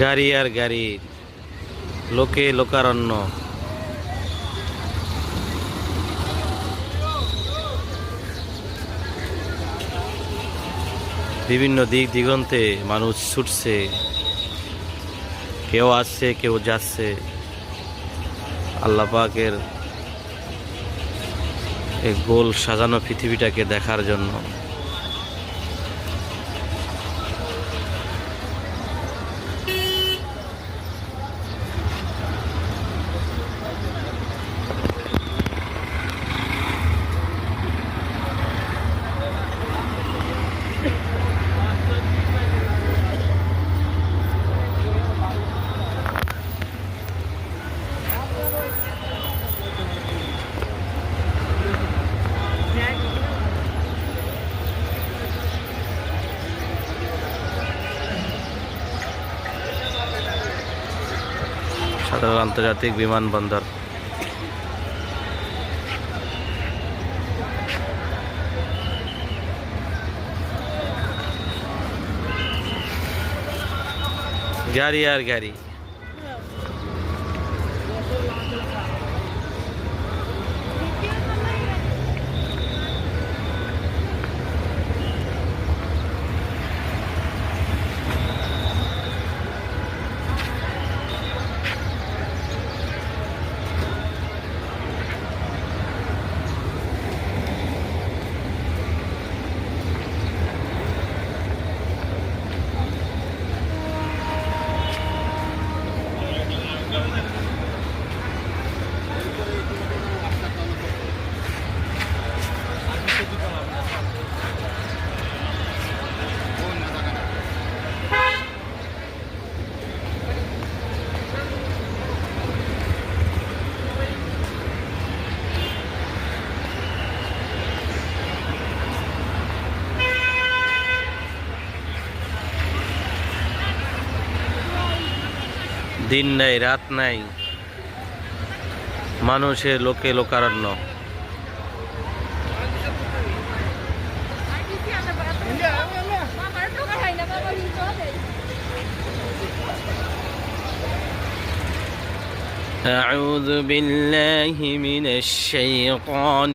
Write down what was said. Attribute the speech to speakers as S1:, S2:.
S1: গাড়ি আর গাড়ি, লোকে লোকারণ্য। বিভিন্ন দিক দিগন্তে মানুষ ছুটছে, কেউ আসছে কেউ যাচ্ছে আল্লাহ পাকের এই গোল সাজানো পৃথিবীটাকে দেখার জন্য। সাধারণ আন্তর্জাতিক বিমানবন্দর। গাড়ি আর গাড়ি। দিন নাই রাত নাই, মানুষের লোকে লোকারণ্য। أعوذ بالله من الشيطان